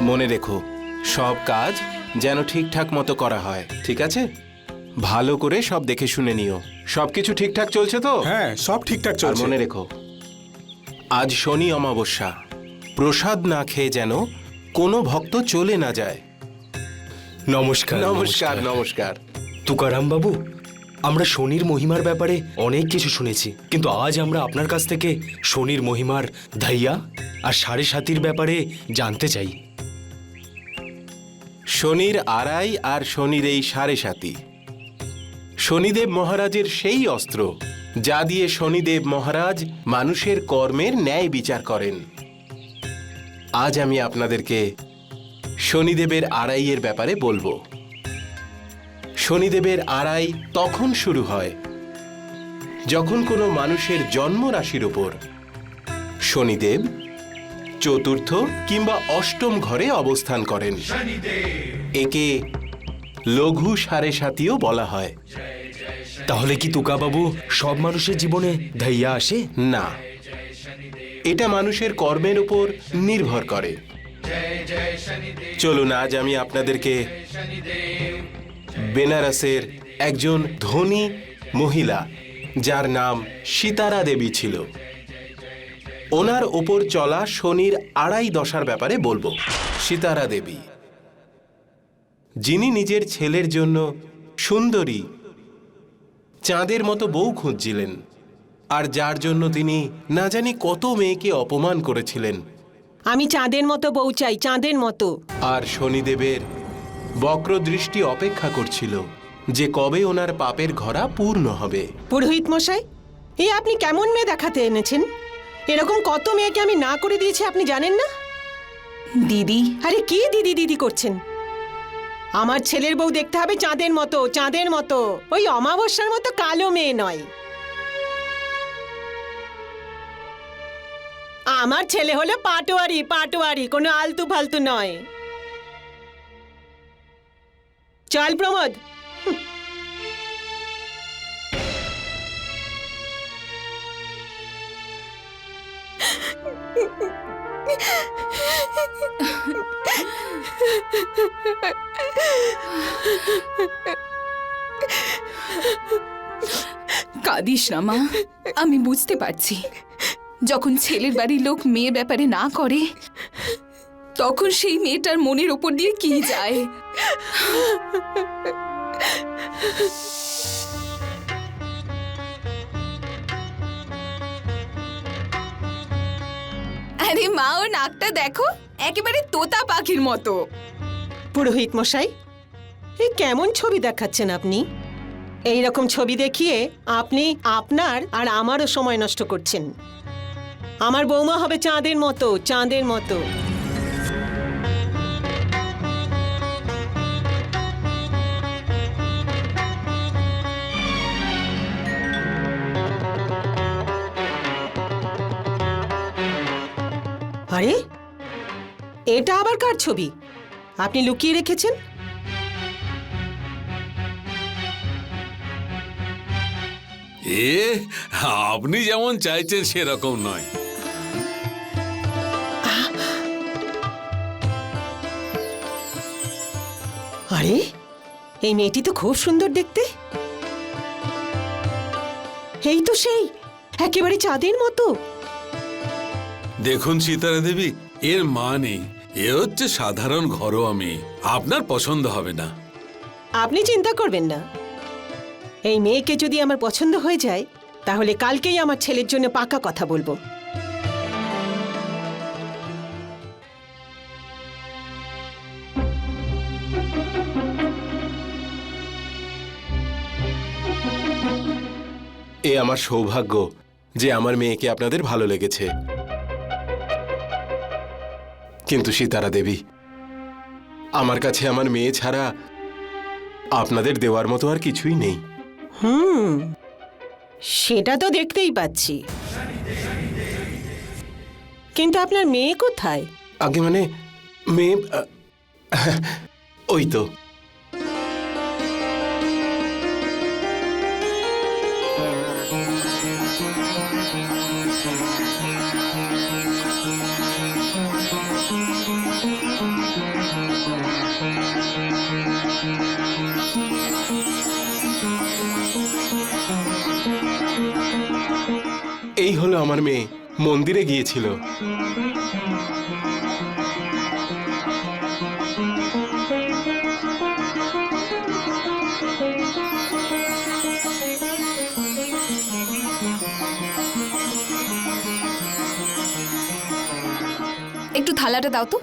মনে রেখো সব কাজ যেন ঠিকঠাক মতো করা হয়, ঠিক আছে? ভালো করে সব দেখে শুনে নিও। সবকিছু ঠিকঠাক চলছে তো? হ্যাঁ, সব ঠিকঠাক আর চলছে। মনে রেখো আজ শনি অমাবস্যা, প্রসাদ না খেয়ে যেন কোনো ভক্ত চলে না যায়। নমস্কার। নমস্কার নমস্কার। তুকারাম বাবু, আমরা শনির মহিমার ব্যাপারে অনেক কিছু শুনেছি, কিন্তু আজ আমরা আপনার কাছ থেকে শনির মহিমার ধাইয়া আর সাড়ে সাতির ব্যাপারে জানতে চাই। শনির আড়াই আর শনির এই সাড়ে সাতি শনিদেব মহারাজের সেই অস্ত্র যা দিয়ে শনিদেব মহারাজ মানুষের কর্মের ন্যায় বিচার করেন। আজ আমি আপনাদেরকে শনিদেবের আড়াইয়ের ব্যাপারে বলবো। শনিদেবের আড়াই তখন শুরু হয় যখন কোনো মানুষের জন্ম রাশির উপর শনিদেব চতুর্থ কিংবা অষ্টম ঘরে অবস্থান করেন। একে লঘু সাড়ে সাতিও বলা হয়। তাহলে কি তুকা বাবু সব মানুষের জীবনে ধাইয়া আসে? না, এটা মানুষের কর্মের উপর নির্ভর করে। চলুন আজ আমি আপনাদেরকে বেনারসের একজন ধনী মহিলা যার নাম সীতারা দেবী ছিল, ওনার ওপর চলা শনির আড়াই দশার ব্যাপারে বলবো। সীতারা দেবী, যিনি নিজের ছেলের জন্য সুন্দরী চাঁদের মতো বউ খুঁজছিলেন, আর যার জন্য তিনি না জানি কত মেয়েকে অপমান করেছিলেন। আমি চাঁদের মতো বউ চাই, চাঁদের মতো। আর শনিদেবের বক্রদৃষ্টি অপেক্ষা করছিল যে কবে ওনার পাপের ঘরা পূর্ণ হবে। পুরোহিত মশাই, এই আপনি কেমন মেয়ে দেখাতে এনেছেন? এরকম কত মেয়েকে আমি না করে দিয়েছি, আপনি জানেন না? দিদি, আরে কি দিদি দিদি করছেন? আমার ছেলের বউ দেখতে হবে চাঁদের মতো, চাঁদের মতো, ওই অমাবস্যার মতো কালো মেয়ে নয়। আমার ছেলে হলো পাটোয়ারি, পাটোয়ারি, কোনো আলতু ফালতু নয়। চল প্রমোদ। কাঁদিস না মা, আমি বুঝতে পারছি। যখন ছেলের বাড়ির লোক মেয়ের ব্যাপারে না করে, তখন সেই মেয়েটার মনের ওপর দিয়ে কি যায়। আরে মা, ওর নাকটা দেখো, একেবারে তোতা পাখির মতো। পুরোহিত মশাই, এই কেমন ছবি দেখাচ্ছেন আপনি? এই রকম ছবি দেখিয়ে আপনি আপনার আর আমারও সময় নষ্ট করছেন। আমার বৌমা হবে চাঁদের মতো, চাঁদের মতো। আরে, এটা আবার কার ছবি আপনি লুকিয়ে রেখেছেন? আপনি যেমন চাইছেন সেরকম নয়। আরে, এই মেয়েটি তো খুব সুন্দর দেখতে। এই তো সেই একেবারে চাঁদের মতো। দেখুন সীতারা দেবী, এর মা নেই, এ হচ্ছে সাধারণ ঘরোয়া মেয়ে, আপনার পছন্দ হবে না। আপনি চিন্তা করবেন না, এই মেয়েকে যদি আমার পছন্দ হয়ে যায় তাহলে কালকেই আমার ছেলের জন্য পাকা কথা বলবো। এ আমার সৌভাগ্য যে আমার মেয়েকে আপনাদের ভালো লেগেছে। কিন্তু সীতারা দেবী, আমার কাছে আমার মেয়ে ছাড়া আপনাদের দেওয়ার মতো আর কিছুই নেই। সেটা তো দেখতেই পাচ্ছি, কিন্তু আপনার মেয়ে কোথায়? আগে মানে মেয়ে ওই তো। এই হলো আমার মেয়ে, মন্দিরে গিয়েছিল। একটু থালাটা দাও তো।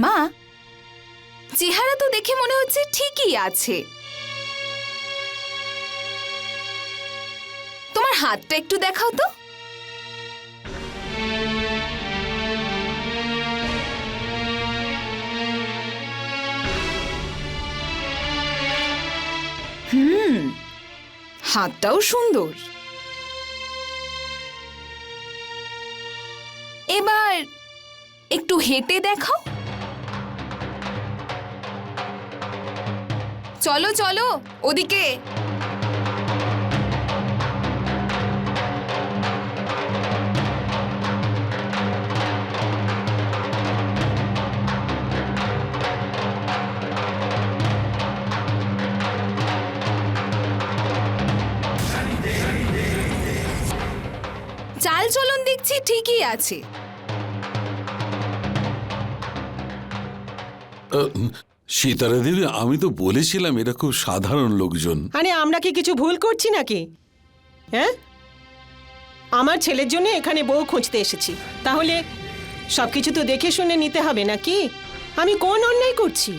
মা, চেহারা তো দেখে মনে হচ্ছে ঠিকই আছে। তোমার হাতটা একটু দেখাও তো। হাতটাও সুন্দর। এবার একটু হেঁটে দেখাও। চলো চলো ওদিকে। চাল চলন দেখছি ঠিকই আছে। সীতারা দেবী, আমি তো বলেছিলাম এরা খুব সাধারণ লোকজন। আরে আমরা কি কিছু ভুল করছি নাকি? হ্যাঁ, আমার ছেলের জন্য এখানে বউ খুঁজতে এসেছি, তাহলে সবকিছু তো দেখে শুনে নিতে হবে নাকি? আমি কোন অন্যায় করছি?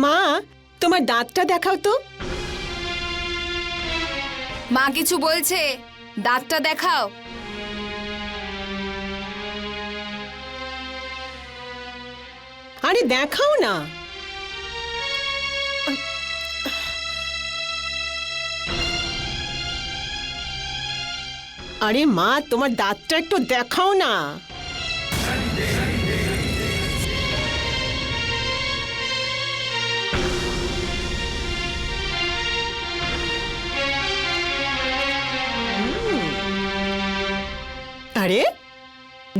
মা, তোমার দাঁতটা দেখাও তো। মা কিছু বলছে, দাঁতটা দেখাও। আরে দেখাও না। আরে মা, তোমার দাঁতটা একটু দেখাও না। আরে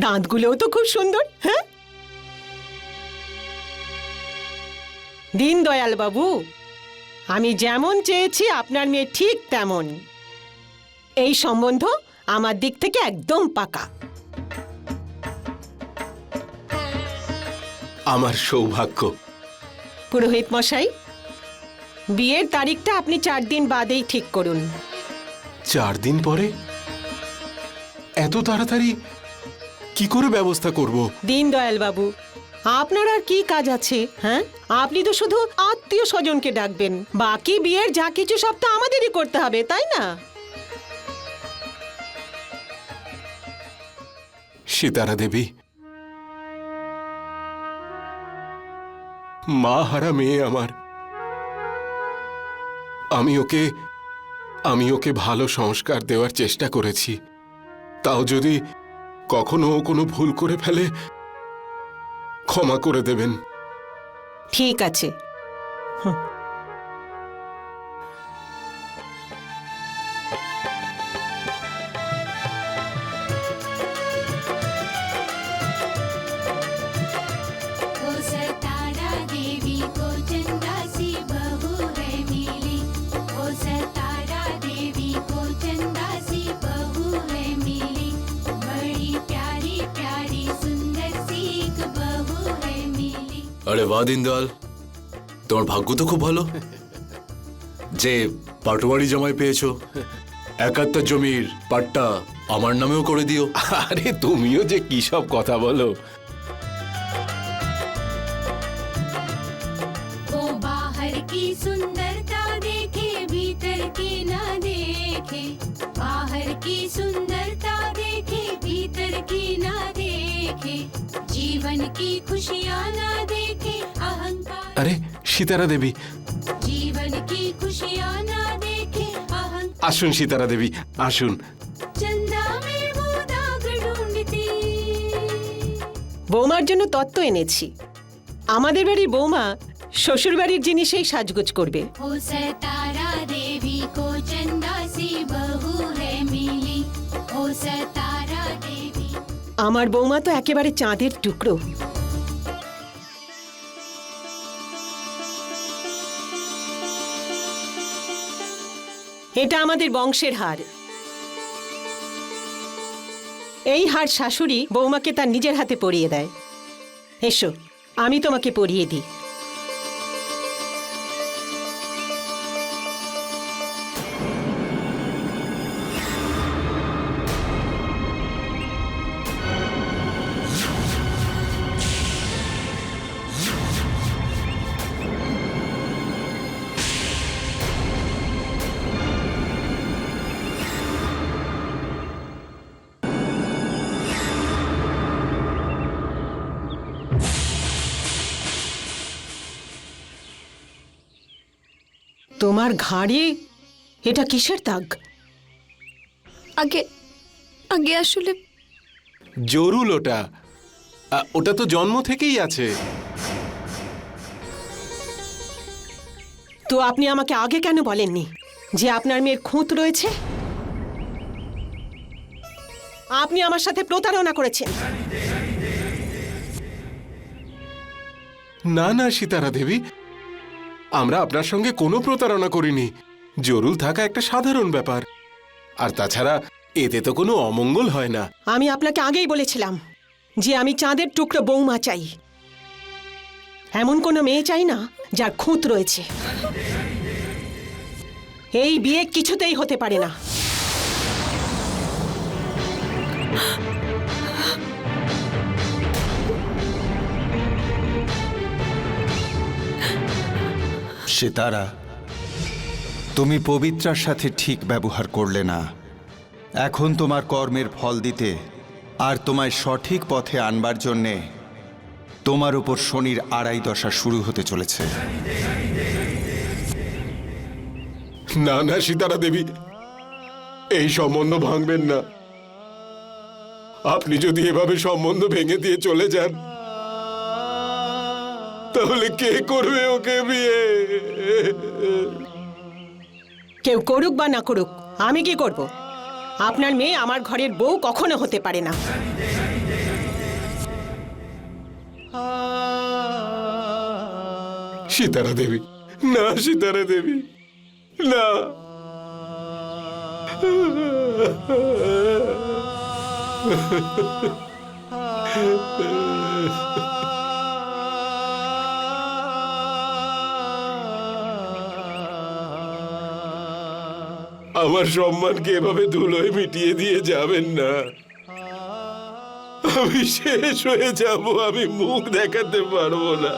দাঁতগুলোও তো খুব সুন্দর। হ্যাঁ, দীনদয়াল বাবু, আমি যেমন চেয়েছি আপনার মেয়ে ঠিক তেমন। এই সম্বন্ধ আমার দিক থেকে একদম পাকা। আমার সৌভাগ্য। পুরোহিত মশাই, বিয়ের তারিখটা আপনি 4 দিন বাদেই ঠিক করুন। 4 দিন পরে? এত তাড়াতাড়ি কি করে ব্যবস্থা করব? দীনদয়াল বাবু, আপনার আর কি কাজ আছে? হ্যাঁ, আপনি তো শুধু আত্মীয় স্বজনকে ডাকবেন, বাকি বিয়ের যা কিছু সব তো আমাদেরই করতে হবে, তাই না? সীতারা দেবী, মা হারা মেয়ে আমার। আমি ওকে ভালো সংস্কার দেওয়ার চেষ্টা করেছি, তাও যদি কখনো ও কোনো ভুল করে ফেলে ক্ষমা করে দেবেন। ঠিক আছে। ओ सतारा देवी को चंदा सी बहू है मिली। ओ सतारा देवी को चंदा सी बहू है मिली। बड़ी प्यारी प्यारी सुंदर सी एक बहू है मिली। আরে বাহ দীনদয়াল, তোমার ভাগ্য তো খুব ভালো যে পাটওয়ারি জামাই পেয়েছো। 71 জমির পাট্টা আমার নামেও করে দিও। আরে তুমিও যে কি সব কথা বলো। वो बाहर की सुंदरता देखे भीतर की ना देखे। बाहर की सुंदरता देखे भीतर की ना देखे। जीवन की खुशियाँ ना देखे अहंकार। আরে সীতারা দেবী, जीवन की खुशियाँ ना देखे अहंकार। আসুন সীতারা দেবী, আসুন। चंदा में वो दाग ढूंढती। বৌমার জন্য তত্ত্ব এনেছি। আমাদের বাড়ির বৌমা শ্বশুর বাড়ির জিনিসেই সাজগোজ করবে। ओ सतारा देवी को चंदा से सतारा देवी আমার বৌমা তো একেবারে চাঁদের টুকরো। এটা আমাদের বংশের হার। এই হার শাশুড়ি বৌমাকে তার নিজের হাতে পরিয়ে দেয়। এসো, আমি তোমাকে পরিয়ে দিই। তোমার ঘাড়ে এটা কিসের দাগ? আগে আগে আসলে জরুল ওটা। ওটা তো জন্ম থেকেই আছে। তো আপনি আমাকে আগে কেন বলেননি যে আপনার মেয়ের খুঁত রয়েছে? আপনি আমার সাথে প্রতারণা করেছেন। না না সীতারা দেবী, আমরা আপনার সঙ্গে কোনো প্রতারণা করিনি। জরুল থাকা একটা সাধারণ ব্যাপার। আর তাছাড়া এতে তো কোনো অমঙ্গল হয় না। আমি আপনাকে আগেই বলেছিলাম যে আমি চাঁদের টুকরো বৌমা চাই, এমন কোনো মেয়ে চাই না যার খুঁত রয়েছে। এই বিয়ে কিছুতেই হতে পারে না। সিতারা, তুমি পবিত্রার সাথে ঠিক ব্যবহার করলে না। এখন তোমার কর্মের ফল দিতে আর তোমায় সঠিক পথে আনবার জন্যে তোমার উপর শনির আড়াই দশা শুরু হতে চলেছে। না না সীতারা দেবী, এই সম্বন্ধ ভাঙবেন না। আপনি যদি এভাবে সম্বন্ধ ভেঙে দিয়ে চলে যান, তাহলে কে করবে ওকে বিয়ে? কেউ করুক বা না করুক, আমি কি করব? আপনার মেয়ে আমার ঘরের বউ কখনো হতে পারে না। সীতারা দেবী, না সীতারা দেবী, না। আমার সম্মানকে এভাবে ধুলোয় মিটিয়ে দিয়ে যাবেন না। আমি শেষ হয়ে যাব, আমি মুখ দেখাতে পারবো না।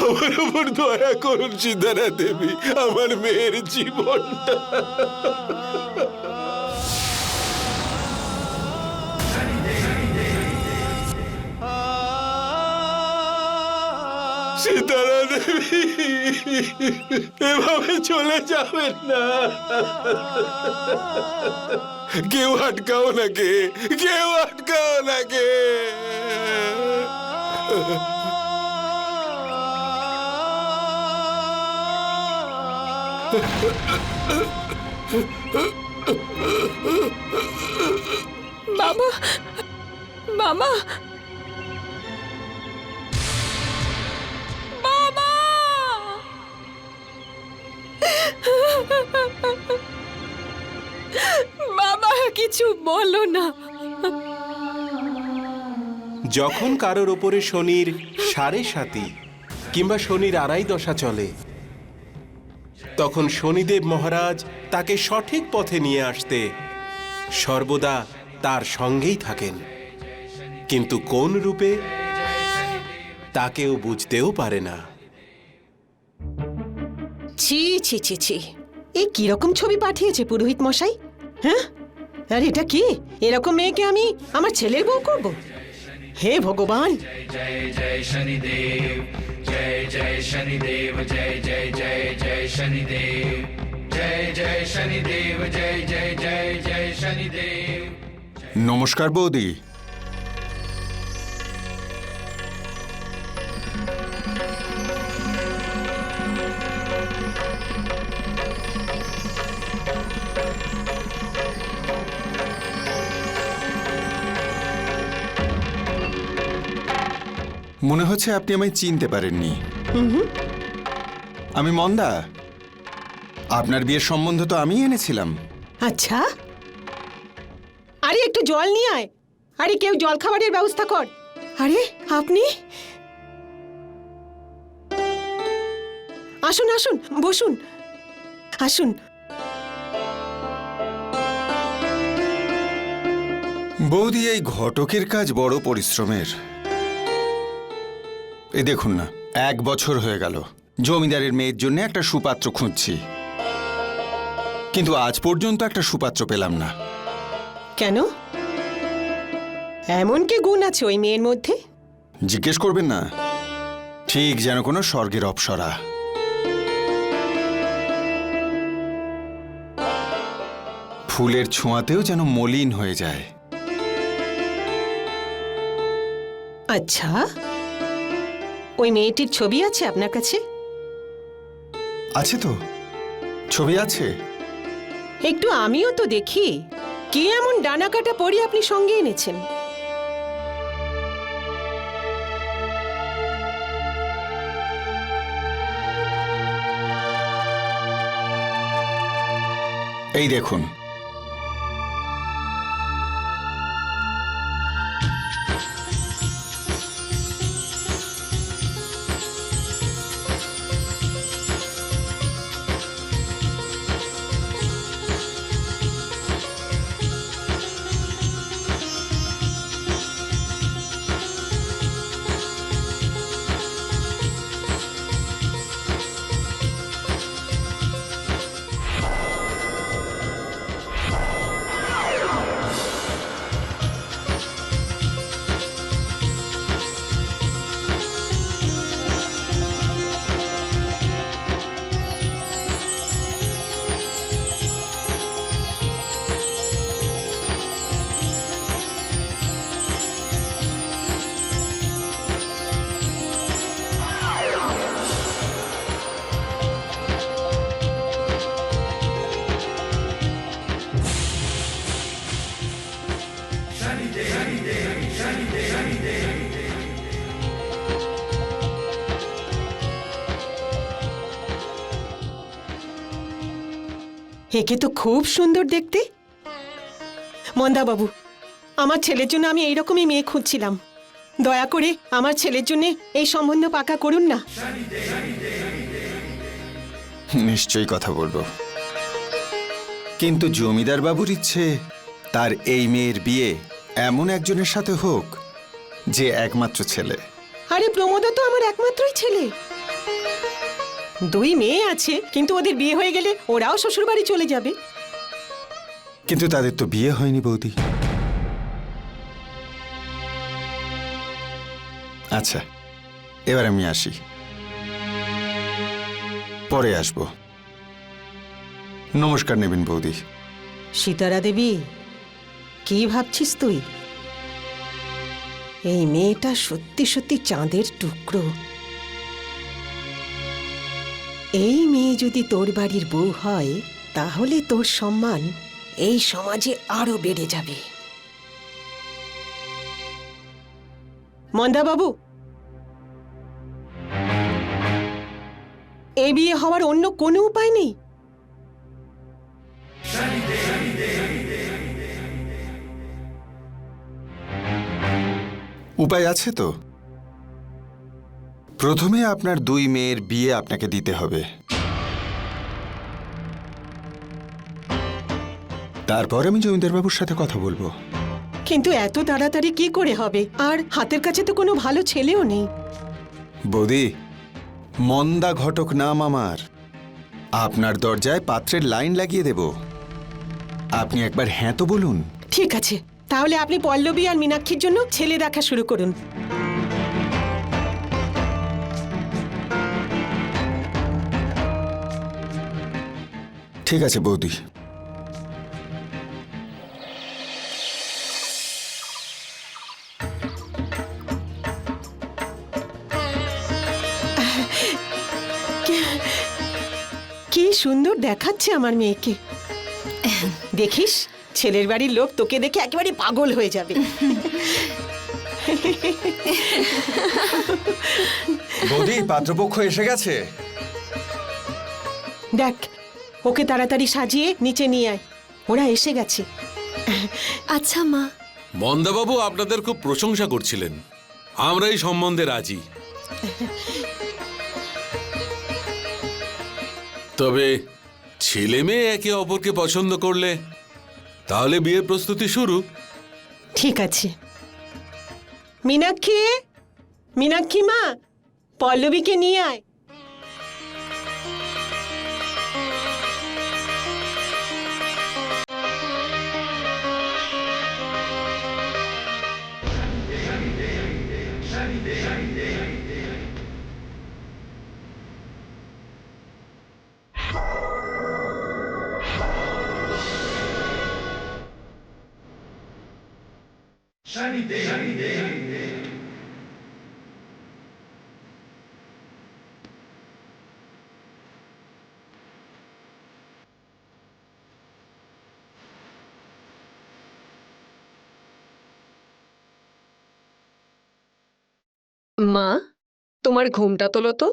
আমার উপর দয়া করুন সীতারা দেবী, আমার মেয়ের জীবনটা। সীতারা দেবী, এভাবে চলে যাবেন না। কেউ আটকাও না, কেউ আটকাও না। বাবা, বাবা, বাবা, বাবা, কিছু বলো না। যখন কারোর ওপরে শনির সাড়ে সাতি কিংবা শনির আড়াই দশা চলে, তখন শনিদেব মহারাজ তাকে সঠিক পথে নিয়ে আসতে সর্বদা তার সঙ্গেই থাকেন। কিন্তু কোন রূপে তা কেউ বুঝতেও পারে না। ছি ছি ছি ছি, এই কিরকম ছবি পাঠিয়েছে পুরোহিত মশাই? হ্যাঁ, আর এটা কি? এরকম মেয়েকে আমি আমার ছেলের বউ করব? হে ভগবান! নমস্কার বৌদি। মনে হচ্ছে আপনি আমায় চিনতে পারেননি। আমি মন্দা। আপনার বিয়ের সম্বন্ধ তো আমি এনেছিলাম। আচ্ছা, আরে একটু জল নিয়ে আয়। আরে কেউ জল খাবারের ব্যবস্থা কর। আরে আপনি আসুন আসুন, বসুন, আসুন। বৌদি, এই ঘটকের কাজ বড় পরিশ্রমের। এই দেখুন না, 1 বছর হয়ে গেল জমিদারের মেয়ের জন্য একটা সুপাত্র খুঁজছি, কিন্তু আজ পর্যন্ত একটা সুপাত্র পেলাম না। কেন? এমন কি গুণ আছে ওই মেয়ের মধ্যে? জিজ্ঞেস করবেন না, ঠিক যেন কোনো স্বর্গের অপ্সরা। ফুলের ছোঁয়াতেও যেন মলিন হয়ে যায়। আচ্ছা, ওই মেয়েটির ছবি আছে আপনার কাছে? আছে তো, ছবি আছে। একটু আমিও তো দেখি। কি এমন ডানা কাটা পরি আপনি সঙ্গে এনেছেন? এই দেখুন। একে তো খুব সুন্দর দেখতে। মন্দা বাবু, আমার ছেলের জন্য আমি এইরকমই মেয়ে খুঁজছিলাম। দয়া করে আমার ছেলের জন্য এই সম্বন্ধ পাকা করুন না। নিশ্চয়ই কথা বলবো, কিন্তু জমিদার বাবুর ইচ্ছে তার এই মেয়ের বিয়ে এমন একজনের সাথে হোক যে একমাত্র ছেলে। আরে প্রমোদা তো আমার একমাত্রই ছেলে। 2 মেয়ে আছে, কিন্তু ওদের বিয়ে হয়ে গেলে ওরাও শ্বশুরবাড়ি চলে যাবে। কিন্তু তাদের তো বিয়ে হয়নি বৌদি। আচ্ছা, এবার আমি আসি, পরে আসব। নমস্কার নেবেন বৌদি। সীতারা দেবী, কি ভাবছিস তুই? এই মেয়েটা সত্যি সত্যি চাঁদের টুকরো। এই মেয়ে যদি তোর বাড়ির বউ হয়, তাহলে তোর সম্মান এই সমাজে আরো বেড়ে যাবে। মন্দা বাবু, এই বিয়ে হওয়ার অন্য কোনো উপায় নেই? উপায় আছে তো। প্রথমে আপনার 2 মেয়ের বিয়ে আপনাকে দিতে হবে, তারপর আমি জমিদার বাবুর সাথে কথা বলবো। কিন্তু এত তাড়াতাড়ি কি করে হবে? আর হাতের কাছে তো কোনো ভালো ছেলেও নেই। বৌদি, মন্দা ঘটক নাম আমার। আপনার দরজায় পাত্রের লাইন লাগিয়ে দেব। আপনি একবার হ্যাঁ তো বলুন। ঠিক আছে, তাহলে আপনি পল্লবী আর মীনাক্ষীর জন্য ছেলে দেখা শুরু করুন। ঠিক আছে বৌদি। কি সুন্দর দেখাচ্ছে আমার মেয়েকে। দেখিস, ছেলের বাড়ির লোক তোকে দেখে একেবারে পাগল হয়ে যাবে। বৌদি পাত্রপক্ষ এসে গেছে। দেখ, ওকে তাড়াতাড়ি সাজিয়ে নিচে নিয়ে আয়, ওরা এসে গেছে। আচ্ছা মা। মন্দাবাবু আপনাদের খুব প্রশংসা করছিলেন। আমরা এই সম্বন্ধে রাজি। তবে ছেলে মেয়ে একে অপরকে পছন্দ করলে তাহলে বিয়ের প্রস্তুতি শুরু। ঠিক আছে। মীনাক্ষী, মীনাক্ষী মা, পল্লবীকে নিয়ে আয়। মা, তোমার ঘুমটা তোলো তো।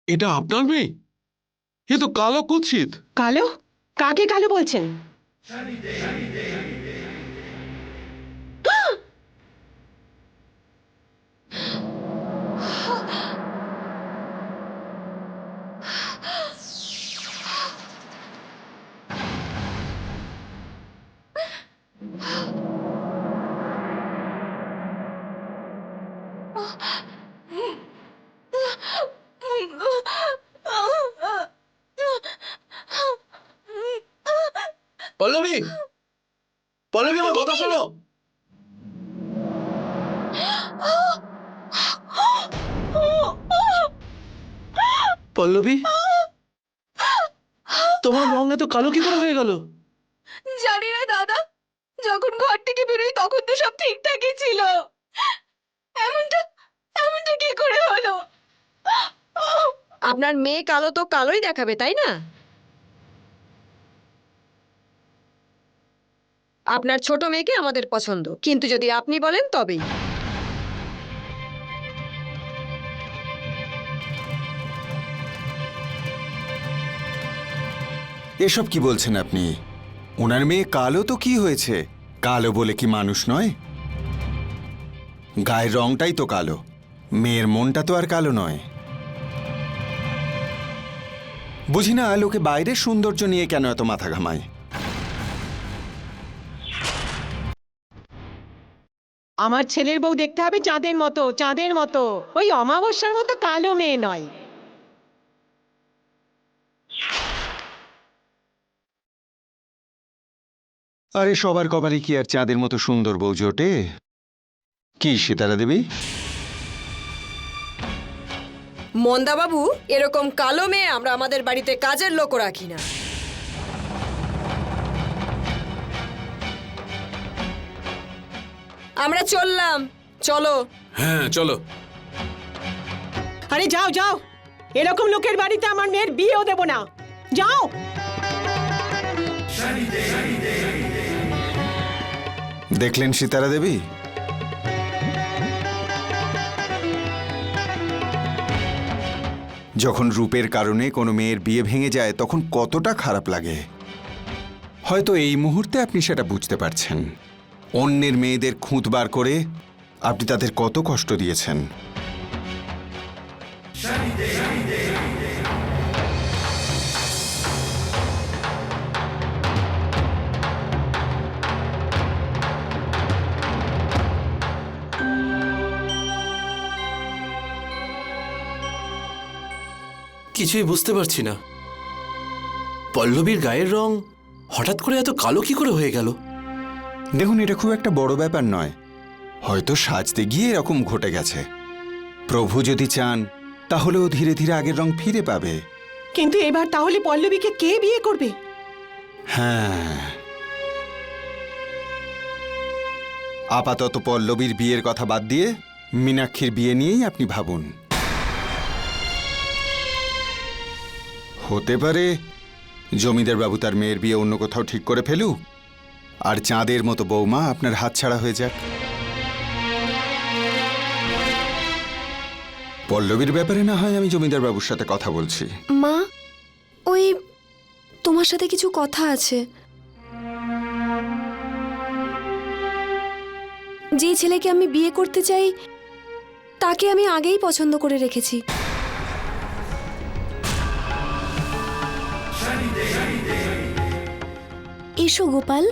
এটা আপনার মেয়ে? এ তো কালো কুৎসিত। কালো? কাকে কালো বলছেন? পল্লবী, পল্লবী আমার কথা শোনো। পল্লবী, তোমার রং এত কালো কি করে হয়ে গেল? জানি না দাদা, যখন ঘর থেকে বেরোই তখন তো সব ঠিকঠাকই ছিল। এমনটা এমনটা কি করে হলো? আপনার মেয়ে কালো তো কালোই দেখাবে, তাই না? আপনার ছোট মেয়েকে আমাদের পছন্দ, কিন্তু যদি আপনি বলেন তবেই। এসব কি বলছেন আপনি? ওনার মেয়ে কালো তো কি হয়েছে? কালো বলে কি মানুষ নয়? গায়ের রংটাই তো কালো, মেয়ের মনটা তো আর কালো নয়। বুঝি না লোকে বাইরের সৌন্দর্য নিয়ে কেন এত মাথা ঘামায়। আমার ছেলের বউ দেখতে হবে চাঁদের মতো, চাঁদের মতো, ওই অমাবস্যার মতো কালো মেয়ে নয়। আরে সবার কপালে কি আর চাঁদের মতো সুন্দর বউ জোটে? কি সিতারা দেবী? মন্দাবাবু, এরকম কালো মেয়ে আমরা আমাদের বাড়িতে কাজের লোক রাখি না। আমরা চললাম, চলো। হ্যাঁ চলো। আরে যাও যাও, এরকম লোকের বাড়িতে আমার মেয়ের বিয়েও দেব না। যাও। দেখলেন সিতারা দেবী, যখন রূপের কারণে কোনো মেয়ের বিয়ে ভেঙে যায় তখন কতটা খারাপ লাগে। হয়তো এই মুহূর্তে আপনি সেটা বুঝতে পারছেন। অন্যের মেয়েদের খুঁত বার করে আপনি তাদের কত কষ্ট দিয়েছেন। কিছুই বুঝতে পারছি না, পল্লবীর গায়ের রং হঠাৎ করে এত কালো কি করে হয়ে গেল? দেখুন, এটা খুব একটা বড় ব্যাপার নয়, হয়তো সাজতে গিয়ে এরকম ঘটে গেছে। প্রভু যদি চান তাহলেও ধীরে ধীরে আগের রং ফিরে পাবে। কিন্তু এবার তাহলে পল্লবীকে কে বিয়ে করবে? হ্যাঁ, আপাতত পল্লবীর বিয়ের কথা বাদ দিয়ে মীনাক্ষীর বিয়ে নিয়েই আপনি ভাবুন। হতে পারে জমিদার বাবু তার মেয়ের বিয়ে অন্য কোথাও ঠিক করে ফেলুক, আর চাঁদের মতো বৌমা আপনার হাতছাড়া হয়ে যাক। পল্লবীর ব্যাপারে না হয় আমি জমিদার বাবুর সাথে কথা বলছি। মা, ওই তোমার সাথে কিছু কথা আছে। যে ছেলেকে আমি বিয়ে করতে চাই তাকে আমি আগেই পছন্দ করে রেখেছি। এসো গোপাল।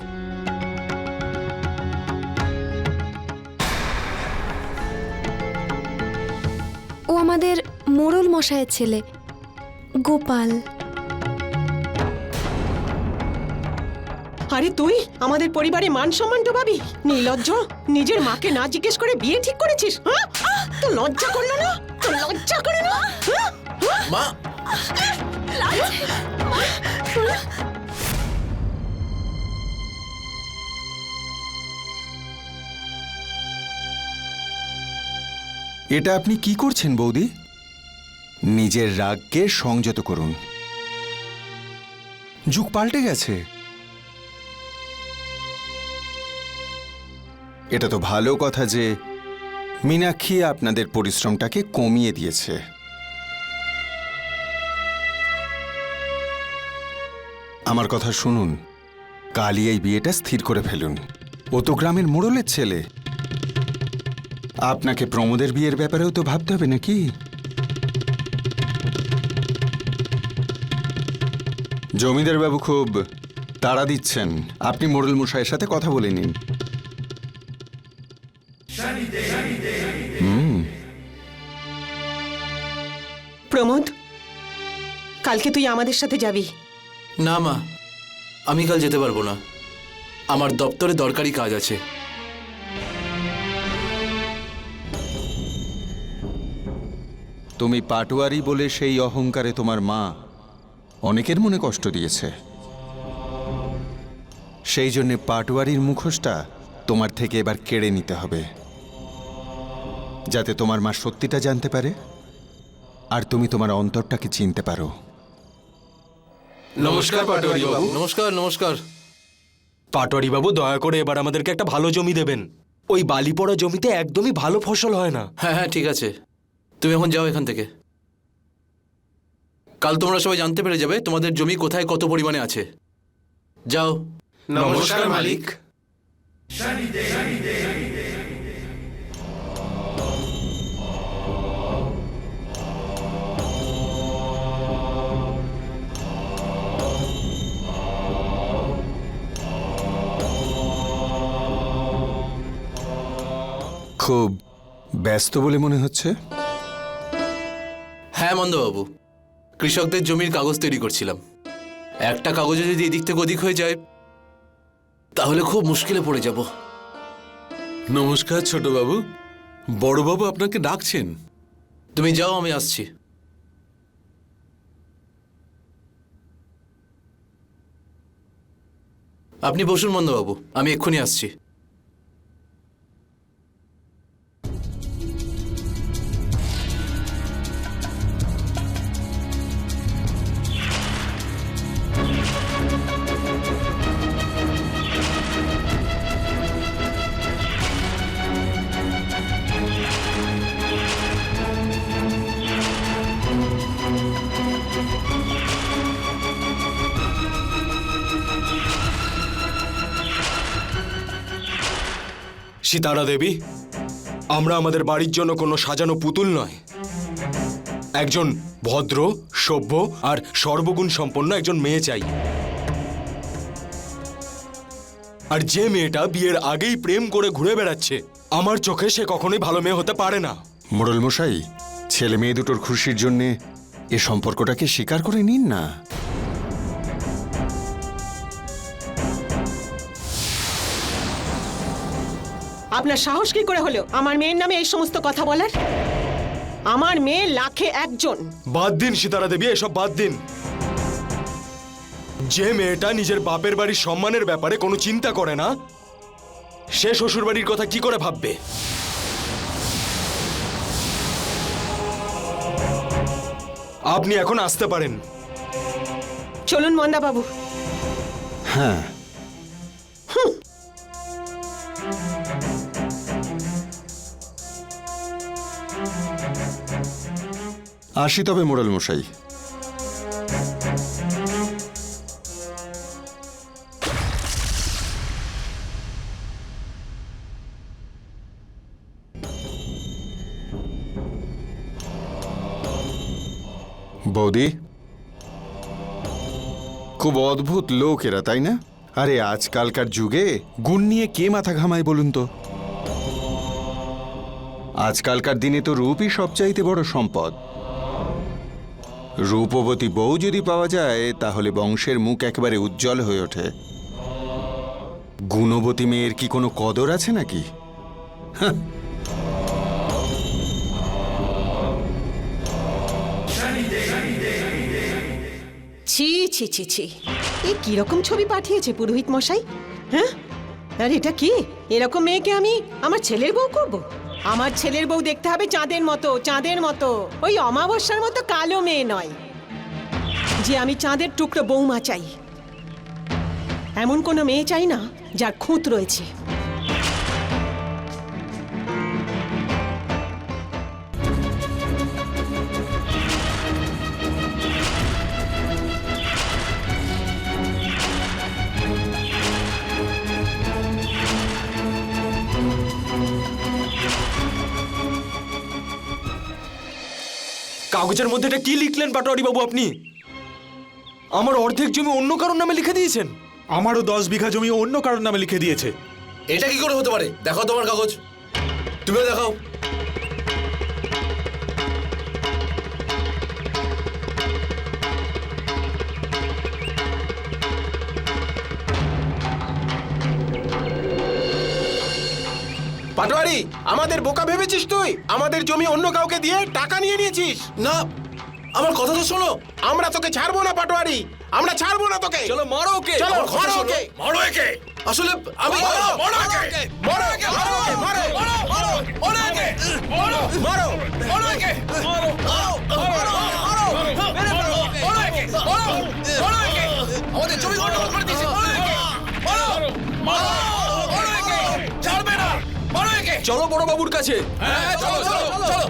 ও আমাদের মোড়ল মশায়ের ছেলে গোপাল। আরে তুই আমাদের পরিবারে মান সম্মান ডোবাবি? নির্লজ্জ, নিজের মাকে না জিজ্ঞেস করে বিয়ে ঠিক করেছিস? হ্যাঁ? তো লজ্জা করলো না? তো লজ্জা করে না? হ্যাঁ? মা, এটা আপনি কি করছেন বৌদি? নিজের রাগকে সংযত করুন। যুগ পাল্টে গেছে। এটা তো ভালো কথা যে মীনাক্ষী আপনাদের পরিশ্রমটাকে কমিয়ে দিয়েছে। আমার কথা শুনুন, কালই এই বিয়েটা স্থির করে ফেলুন। ও তো গ্রামের মোড়লের ছেলে। আপনাকে প্রমোদের বিয়ের ব্যাপারেও তো ভাবতে হবে নাকি? জমিদার বাবু খুব তাড়া দিচ্ছেন, আপনি মোড়ল মশাইয়ের সাথে কথা বলে নিন। প্রমোদ, কালকে তুই আমাদের সাথে যাবি। না মা, আমি কাল যেতে পারবো না। আমার দপ্তরে দরকারি কাজ আছে। তুমি পাটোয়ারি বলে সেই অহংকারে তোমার মা অনেকের মনে কষ্ট দিয়েছে। সেই জন্যে পাটোয়ারির মুখোশটা তোমার থেকে এবার কেড়ে নিতে হবে, যাতে তোমার মা সত্যিটা জানতে পারে আর তুমি তোমার অন্তরটাকে চিনতে পারো। নমস্কার পাটোয়ারি বাবু। নমস্কার নমস্কার। পাটোয়ারি বাবু, দয়া করে এবার আমাদেরকে একটা ভালো জমি দেবেন। ওই বালি পড়া জমিতে একদমই ভালো ফসল হয় না। হ্যাঁ হ্যাঁ, ঠিক আছে, তুমি এখন যাও এখান থেকে। কাল তোমরা সবাই জানতে পেরে যাবে তোমাদের জমি কোথায় কত পরিমাণে আছে। যাও। নমস্কার মালিক। খুব ব্যস্ত বলে মনে হচ্ছে। হ্যাঁ মন্দবাবু, কৃষকদের জমির কাগজ তৈরি করছিলাম। একটা কাগজে যদি এদিক থেকে ওদিক হয়ে যায় তাহলে খুব মুশকিলে পড়ে যাব। নমস্কার ছোটবাবু, বড়বাবু আপনাকে ডাকছেন। তুমি যাও, আমি আসছি। আপনি বসুন মন্দবাবু, আমি এক্ষুনি আসছি। সীতারা দেবী, আমরা আমাদের বাড়ির জন্য কোনো সাজানো পুতুল নয়। একজন ভদ্র, সভ্য আর সর্বগুণ সম্পন্ন একজন মেয়ে চাই। আর যে মেয়েটা বিয়ের আগেই প্রেম করে ঘুরে বেড়াচ্ছে, আমার চোখে সে কখনোই ভালো মেয়ে হতে পারে না। মোড়ল মশাই, ছেলে মেয়ে দুটোর খুশির জন্যে এ সম্পর্কটাকে স্বীকার করে নিন না। আপনার সাহস কি করে হলো আমার মেয়ের নামে এই সমস্ত কথা বলার? আমার মেয়ে লাখে একজন। বাদ দিন সীতারা দেবী, এসব বাদ দিন। যে মেয়েটা নিজের বাপের বাড়ির সম্মানের ব্যাপারে কোনো চিন্তা করে না, সে শ্বশুরবাড়ির কথা কি করে ভাববে? আপনি এখন আসতে পারেন। চলুন মন্দাবাবু। হ্যাঁ, আসি তবে মোড়ল মশাই। বৌদি, খুব অদ্ভুত লোক এরা, তাই না? আরে আজকালকার যুগে গুণ নিয়ে কে মাথা ঘামায় বলুন তো? আজকালকার দিনে তো রূপই সবচাইতে বড় সম্পদ। রূপবতী বউ যদি পাওয়া যায় তাহলে বংশের মুখ একেবারে উজ্জ্বল হয়ে ওঠে। গুণবতী মেয়ের কি কোনো কদর আছে নাকি? হাহ। ছি ছি ছি ছি, এ কিরকম ছবি পাঠিয়েছে পুরোহিত মশাই? হ্যাঁ, আর এটা কি? এরকম মেয়েকে আমি আমার ছেলের বউ করব? আমার ছেলের বউ দেখতে হবে চাঁদের মতো, চাঁদের মতো, ওই অমাবস্যার মতো কালো মেয়ে নয় যে আমি চাঁদের টুকরো বৌমা চাই। এমন কোনো মেয়ে চাই না যার খুঁত রয়েছে। কাগজের মধ্যে এটা কি লিখলেন পাটোয়ারি বাবু আপনি? আমার অর্ধেক জমি অন্য কারোর নামে লিখে দিয়েছেন। আমারও 10 বিঘা জমি অন্য কারোর নামে লিখে দিয়েছে। এটা কি করে হতে পারে? দেখাও তোমার কাগজ, তুমিও দেখাও। পাটোয়ারি, আমাদের বোকা ভেবেছিস তুই? আমাদের জমি অন্য কাউকে দিয়ে টাকা নিয়ে নিয়েছিস। না, আমার কথা তো শোনো। আমরা তোকে ছাড়বো না পাটোয়ারি, আমরা ছাড়বো না তোকে। চলো মারো ওকে। চলো আমার কথা মারো শোনো। ওকে। মারো একে। আসলে আমি মারো, মারো একে। মারো একে, মারো একে, মারো, মারো, মারো, মারো একে। মারো, মারো, মারো একে। মারো, মারো, মারো, মারো, মেরে ফেলো ওকে। মারো একে, মারো, মারো একে। আমাদের জমি গন্ডগোল করে দিয়েছে। মারো একে। মারো, মারো, মারো একে। ছাড়বে না। মারো একে। চলো বড় বাবুর কাছে। হ্যাঁ, চলো, চলো, চলো।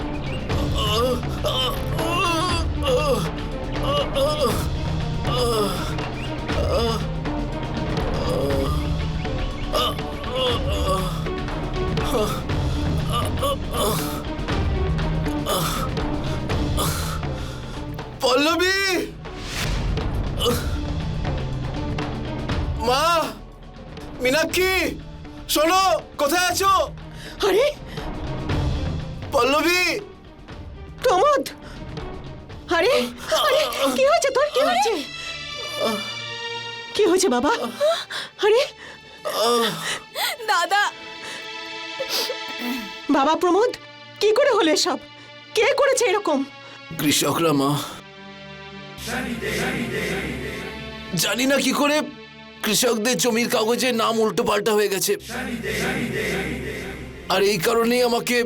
পল্লবী, মা, মীনাক্ষী, শোনো, কোথায় আছো? আরে পল্লবী, প্রমোদ, আরে আরে কি হয়েছে তোর? কি হয়েছে? কি হয়েছে বাবা? আরে দাদা, বাবা প্রমোদ, কি করে হলো এসব? কে করেছে এরকম? কৃষকরা মা। জানি না কি করে কৃষকদের জমির কাগজে নাম উল্টো পাল্টা হয়ে গেছে, আর এই কারণেই আমাকে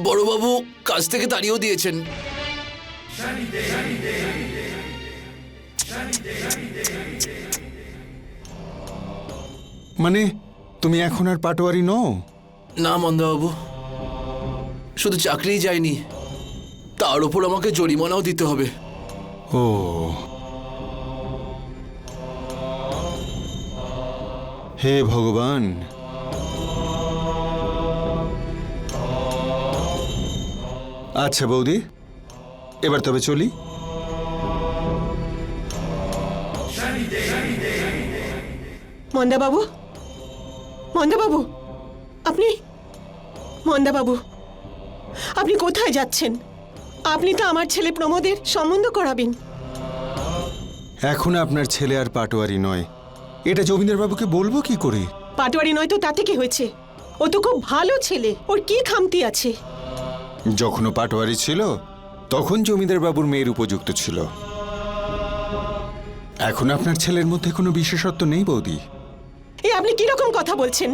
বড়বাবু কাজ থেকে তাড়িয়েও দিয়েছেন। মানে তুমি এখন আর পাটোয়ারি নও? না মন্দাবাবু, শুধু চাকরিই যায়নি, তার উপর আমাকে জরিমানাও দিতে হবে। ও, হে ভগবান। আচ্ছা বৌদি, এবার তবে চলি। মন্দাবাবু, মন্দাবাবু, আপনি, মন্দাবাবু, আপনি কোথায় যাচ্ছেন? আপনি তো আমার ছেলে প্রমোদের সম্বন্ধ করাবেন। এখন আপনার ছেলে আর পাটোয়ারি নয়, এটা জমিদারবাবুকে বলবো কি করে? পাটোয়ারি নয় তো তাতে কি হয়েছে? ও তো খুব ভালো ছেলে, ওর কি খামতি আছে? যখন ও পাটোয়ারি ছিল তখন জমিদারবাবুর মেয়ের উপযুক্ত ছিল। এখন আপনার ছেলের মধ্যে কোনো বিশেষত্ব নেই বৌদি। এ আপনি কিরকম কথা বলছেন?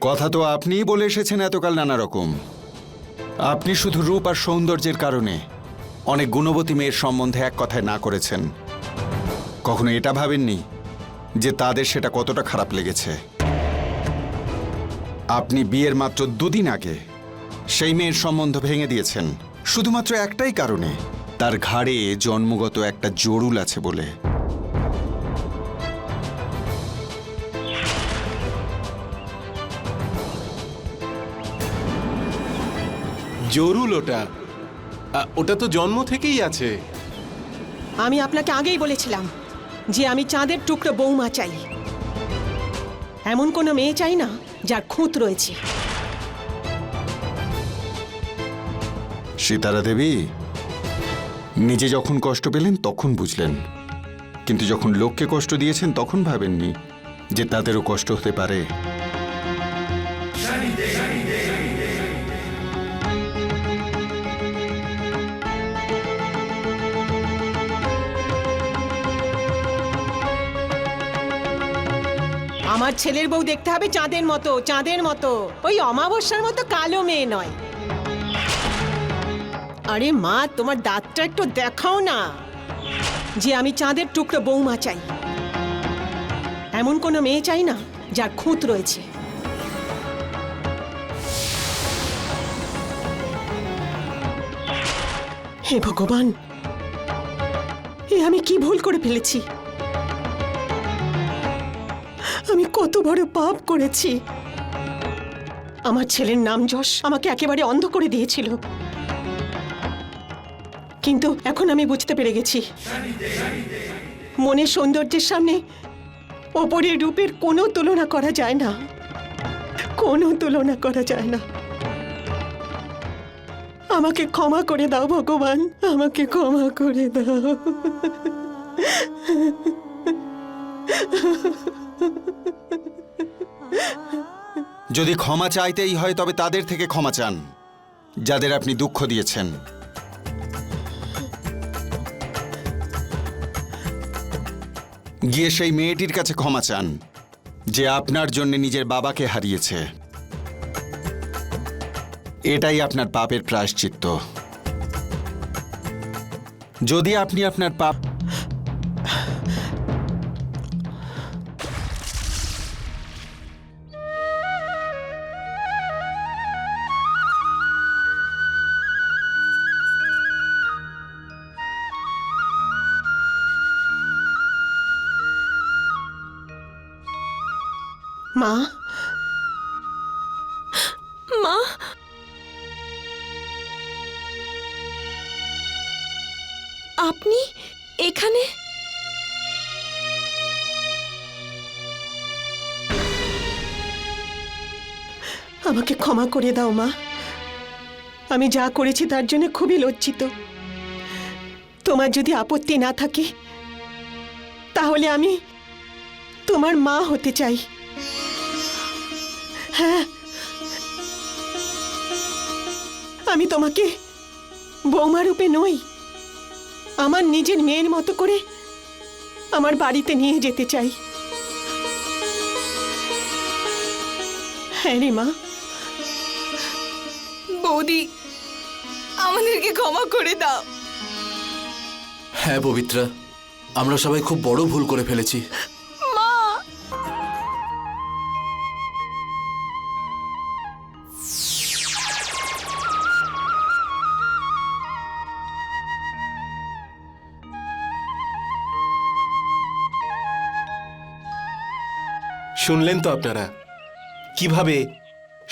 কথা তো আপনিই বলে এসেছেন এতকাল নানা রকম। আপনি শুধু রূপ আর সৌন্দর্যের কারণে অনেক গুণবতী মেয়ের সম্বন্ধে এক কথায় না করেছেন। কখনো এটা ভাবেননি যে তাদের সেটা কতটা খারাপ লেগেছে। আপনি বিয়ের মাত্র 2 দিন আগে সেই মেয়ের সম্বন্ধ ভেঙে দিয়েছেন শুধুমাত্র একটাই কারণে, তার ঘাড়ে জন্মগত একটা জরুল আছে বলে। জরুল ওটা তো জন্ম থেকেই আছে। আমি আপনাকে আগেই বলেছিলাম যে আমি চাঁদের টুকরো বৌমা চাই, এমন কোনো মেয়ে চাই না যার খুঁত রয়েছে। সীতারা দেবী নিজে যখন কষ্ট পেলেন তখন বুঝলেন, কিন্তু যখন লোককে কষ্ট দিয়েছেন তখন ভাবেননি যে তাদেরও কষ্ট হতে পারে। আমার ছেলের বউ দেখতে হবে চাঁদের মতো, চাঁদের মতো, ওই অমাবস্যার মতো কালো মেয়ে নয়। আরে মা, তোমার দাঁতটা একটু দেখাও না যে আমি চাঁদের টুকরো বৌমা চাই, এমন কোনো মেয়ে চাই না যার খুঁত রয়েছে। হে ভগবান, এ আমি কি ভুল করে ফেলেছি? আমি কত বড় পাপ করেছি। আমার ছেলের নাম যশ আমাকে একেবারে অন্ধ করে দিয়েছিল, কিন্তু এখন আমি বুঝতে পেরে গেছি মনের সৌন্দর্যের সামনে ওপরের রূপের কোনো তুলনা করা যায় না, কোনো তুলনা করা যায় না। আমাকে ক্ষমা করে দাও ভগবান, আমাকে ক্ষমা করে দাও। যদি ক্ষমা চাইতেই হয় তবে তাদের থেকে ক্ষমা চান যাদের আপনি দুঃখ দিয়েছেন। গিয়ে সেই মেয়েটির কাছে ক্ষমা চান যে আপনার জন্য নিজের বাবাকে হারিয়েছে। এটাই আপনার পাপের প্রায়শ্চিত্ত। যদি আপনি আপনার পাপ মা, মা, আপনি এখানে? আমাকে ক্ষমা করে দাও মা, আমি যা করেছি তার জন্য খুবই লজ্জিত। তোমার যদি আপত্তি না থাকে তাহলে আমি তোমার মা হতে চাই। হ্যাঁ, আমি তোমাকে বৌমা রূপে নই, আমার নিজের মেয়ের মতো করে আমার বাড়িতে নিয়ে যেতে চাই। হ্যাঁ রে মা। বৌদি, আমাদেরকে ক্ষমা করে দাও। হ্যাঁ পবিত্রা, আমরা সবাই খুব বড় ভুল করে ফেলেছি। মা, শুনলেন তো আপনারা কিভাবে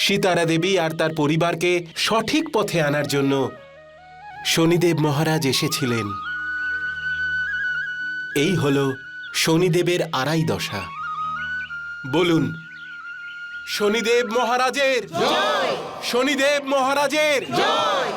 সীতারা দেবী আর তার পরিবারকে সঠিক পথে আনার জন্য শনিদেব মহারাজ এসেছিলেন। এই হলো শনিদেবের আড়াই দশা। বলুন, শনিদেব মহারাজের জয়! শনিদেব মহারাজের জয়!